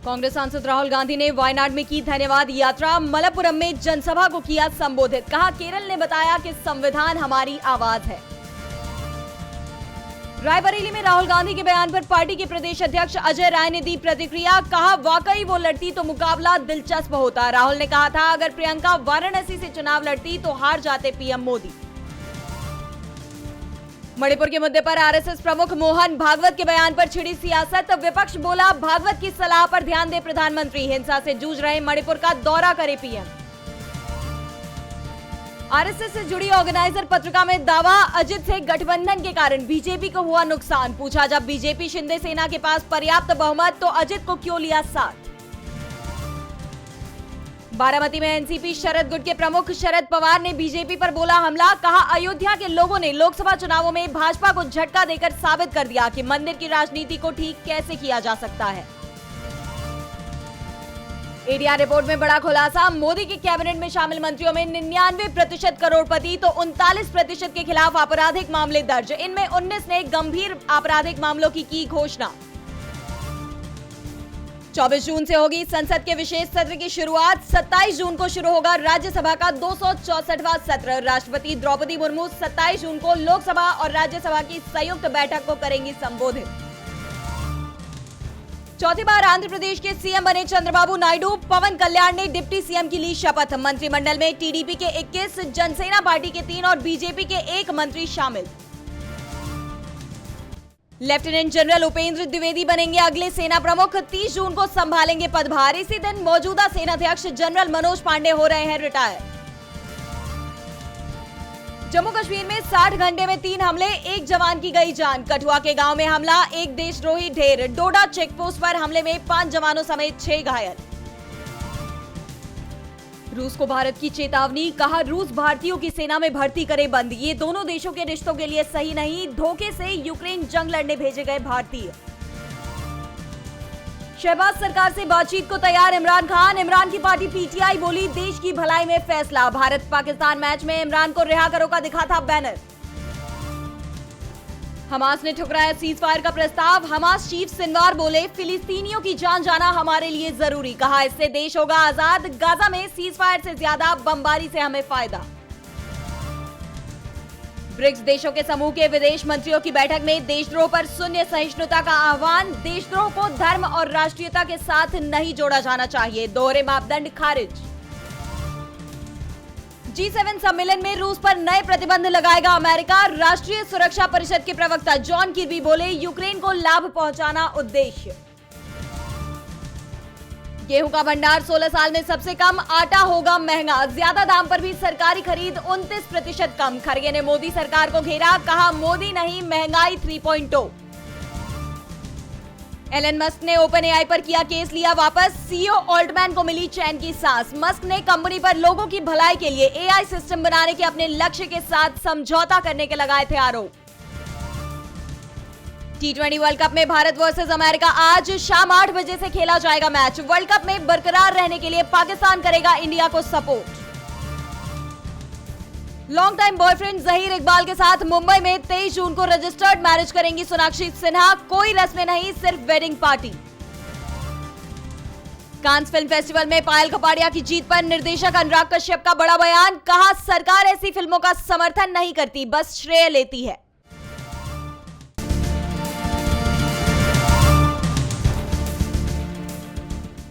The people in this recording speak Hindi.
कांग्रेस सांसद राहुल गांधी ने वायनाड में की धन्यवाद यात्रा। मलप्पुरम में जनसभा को किया संबोधित। कहा, केरल ने बताया कि संविधान हमारी आवाज है। रायबरेली में राहुल गांधी के बयान पर पार्टी के प्रदेश अध्यक्ष अजय राय ने दी प्रतिक्रिया। कहा, वाकई वो लड़ती तो मुकाबला दिलचस्प होता। राहुल ने कहा था, अगर प्रियंका वाराणसी से चुनाव लड़ती तो हार जाते पीएम मोदी। मणिपुर के मुद्दे पर आरएसएस प्रमुख मोहन भागवत के बयान पर छिड़ी सियासत। विपक्ष बोला, भागवत की सलाह पर ध्यान दे प्रधानमंत्री। हिंसा से जूझ रहे मणिपुर का दौरा करे पीएम। आरएसएस से जुड़ी ऑर्गेनाइजर पत्रिका में दावा, अजित से गठबंधन के कारण बीजेपी को हुआ नुकसान। पूछा, जब बीजेपी शिंदे सेना के पास पर्याप्त बहुमत तो अजित को क्यों लिया साथ। बारामती में एनसीपी शरद गुट के प्रमुख शरद पवार ने बीजेपी पर बोला हमला। कहा, अयोध्या के लोगों ने लोकसभा चुनावों में भाजपा को झटका देकर साबित कर दिया कि मंदिर की राजनीति को ठीक कैसे किया जा सकता है। एडीआर रिपोर्ट में बड़ा खुलासा, मोदी के कैबिनेट में शामिल मंत्रियों में 99% करोड़पति तो 39% के खिलाफ आपराधिक मामले दर्ज। इनमें 19 ने गंभीर आपराधिक मामलों की घोषणा। 24 जून से होगी संसद के विशेष सत्र की शुरुआत। 27 जून को शुरू होगा राज्यसभा का 264वां सत्र। राष्ट्रपति द्रौपदी मुर्मू 27 जून को लोकसभा और राज्यसभा की संयुक्त बैठक को करेंगी संबोधित। चौथी बार आंध्र प्रदेश के सीएम बने चंद्रबाबू नायडू। पवन कल्याण ने डिप्टी सीएम की ली शपथ। मंत्रिमंडल में टीडीपी के 21, जनसेना पार्टी के 3 और बीजेपी के 1 मंत्री शामिल। लेफ्टिनेंट जनरल उपेंद्र द्विवेदी बनेंगे अगले सेना प्रमुख। 30 जून को संभालेंगे पदभार। इसी दिन मौजूदा सेनाध्यक्ष जनरल मनोज पांडे हो रहे हैं रिटायर। जम्मू कश्मीर में 60 घंटे में 3 हमले, 1 जवान की गई जान। कठुआ के गांव में हमला, 1 देशद्रोही ढेर। डोडा चेकपोस्ट पर हमले में 5 जवानों समेत 6 घायल। रूस को भारत की चेतावनी। कहा, रूस भारतीयों की सेना में भर्ती करे बंद। ये दोनों देशों के रिश्तों के लिए सही नहीं। धोखे से यूक्रेन जंग लड़ने भेजे गए भारतीय। शहबाज सरकार से बातचीत को तैयार इमरान खान। इमरान की पार्टी पीटीआई बोली, देश की भलाई में फैसला। भारत पाकिस्तान मैच में इमरान को रिहा करो का दिखा था बैनर। हमास ने ठुकराया सीज फायर का प्रस्ताव। हमास चीफ सिनवार बोले, फिलिस्तीनियों की जान जाना हमारे लिए जरूरी। कहा, इससे देश होगा आजाद। गाजा में सीज फायर से ज्यादा बमबारी से हमें फायदा। ब्रिक्स देशों के समूह के विदेश मंत्रियों की बैठक में देशद्रोह पर शून्य सहिष्णुता का आह्वान। देशद्रोह को धर्म और राष्ट्रीयता के साथ नहीं जोड़ा जाना चाहिए। दोहरे मापदंड खारिज। G7 सम्मेलन में रूस पर नए प्रतिबंध लगाएगा अमेरिका। राष्ट्रीय सुरक्षा परिषद के प्रवक्ता जॉन किर्बी बोले, यूक्रेन को लाभ पहुंचाना उद्देश्य। गेहूं का भंडार 16 साल में सबसे कम। आटा होगा महंगा। ज्यादा दाम पर भी सरकारी खरीद 29% कम। खरगे ने मोदी सरकार को घेरा। कहा, मोदी नहीं, महंगाई 3.0। एलन मस्क ने ओपन एआई पर किया केस, लिया वापस। सीईओ ऑल्टमैन को मिली चैन की सांस। मस्क ने कंपनी पर लोगों की भलाई के लिए एआई सिस्टम बनाने के अपने लक्ष्य के साथ समझौता करने के लगाए थे आरोप। T20 वर्ल्ड कप में भारत वर्सेस अमेरिका आज शाम 8 बजे से खेला जाएगा मैच। वर्ल्ड कप में बरकरार रहने के लिए पाकिस्तान करेगा इंडिया को support. Long time boyfriend Zaheer Iqbal के साथ मुंबई में 23 जून को रजिस्टर्ड मैरिज करेंगी सोनाक्षी सिन्हा। कोई रस्में नहीं, सिर्फ wedding party. Cannes film festival में पायल कपाड़िया की जीत पर निर्देशक अनुराग कश्यप का बड़ा बयान। कहा, सरकार ऐसी फिल्मों का समर्थन नहीं करती, बस श्रेय लेती है।